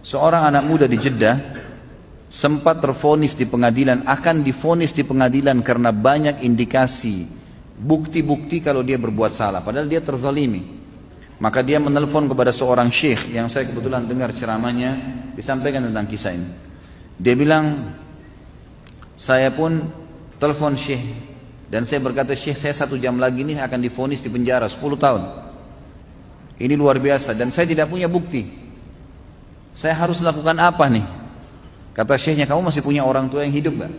Seorang anak muda di Jeddah sempat tervonis di pengadilan, akan divonis di pengadilan karena banyak indikasi, bukti-bukti kalau dia berbuat salah, padahal dia terzalimi. Maka dia menelpon kepada seorang syekh yang saya kebetulan dengar ceramahnya disampaikan tentang kisah ini. Dia bilang, saya pun telepon syekh dan saya berkata, syekh, saya 1 jam lagi ini akan divonis di penjara 10 tahun. Ini luar biasa dan saya tidak punya bukti. Saya harus lakukan apa nih? Kata syekhnya, kamu masih punya orang tua yang hidup gak?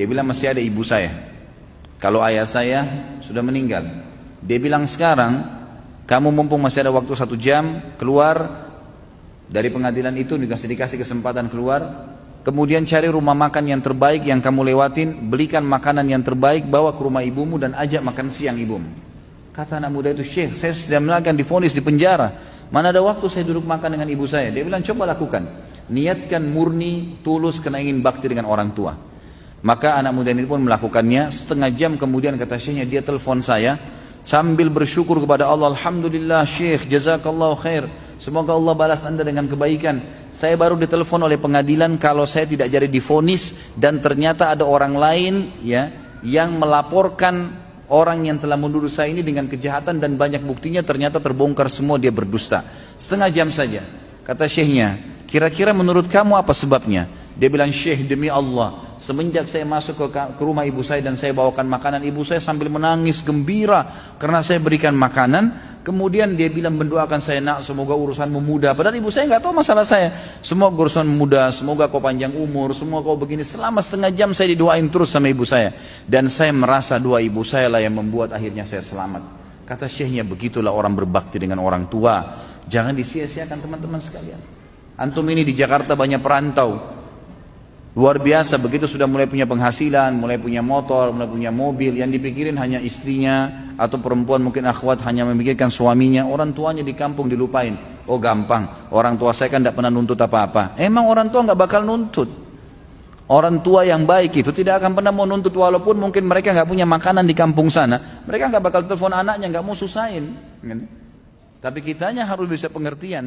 Dia bilang, masih ada ibu saya. Kalau ayah saya sudah meninggal. Dia bilang, sekarang kamu mumpung masih ada waktu 1 jam, keluar dari pengadilan itu, dikasih kesempatan keluar, kemudian cari rumah makan yang terbaik yang kamu lewatin, belikan makanan yang terbaik, bawa ke rumah ibumu dan ajak makan siang ibumu. Kata anak muda itu, syekh, saya sedang akan divonis di penjara, mana ada waktu saya duduk makan dengan ibu saya. Dia bilang, coba lakukan, niatkan murni, tulus, karena ingin bakti dengan orang tua. Maka anak muda ini pun melakukannya. Setengah jam kemudian kata syekhnya, dia telepon saya sambil bersyukur kepada Allah, alhamdulillah syekh, jazakallahu khair, semoga Allah balas anda dengan kebaikan. Saya baru ditelepon oleh pengadilan kalau saya tidak jadi divonis dan ternyata ada orang lain ya yang melaporkan orang yang telah menuduh saya ini dengan kejahatan dan banyak buktinya ternyata terbongkar semua, dia berdusta. Setengah jam saja. Kata syekhnya, kira-kira menurut kamu apa sebabnya? Dia bilang, syekh, demi Allah, semenjak saya masuk ke rumah ibu saya dan saya bawakan makanan, ibu saya sambil menangis gembira karena saya berikan makanan. Kemudian dia bilang, mendoakan saya, nak, semoga urusanmu mudah. Padahal ibu saya nggak tahu masalah saya. Semoga urusanmu mudah, semoga kau panjang umur, semoga kau begini. Selama setengah jam saya didoain terus sama ibu saya. Dan saya merasa doa ibu saya lah yang membuat akhirnya saya selamat. Kata syekhnya, begitulah orang berbakti dengan orang tua. Jangan disia-siakan teman-teman sekalian. Antum ini di Jakarta banyak perantau. Luar biasa, begitu sudah mulai punya penghasilan, mulai punya motor, mulai punya mobil, yang dipikirin hanya istrinya, atau perempuan mungkin akhwat hanya memikirkan suaminya, orang tuanya di kampung dilupain. Oh gampang, orang tua saya kan tidak pernah nuntut apa-apa. Emang orang tua nggak bakal nuntut. Orang tua yang baik itu tidak akan pernah mau nuntut, walaupun mungkin mereka nggak punya makanan di kampung sana, mereka nggak bakal telepon anaknya, nggak mau susahin. Tapi kitanya harus bisa pengertian.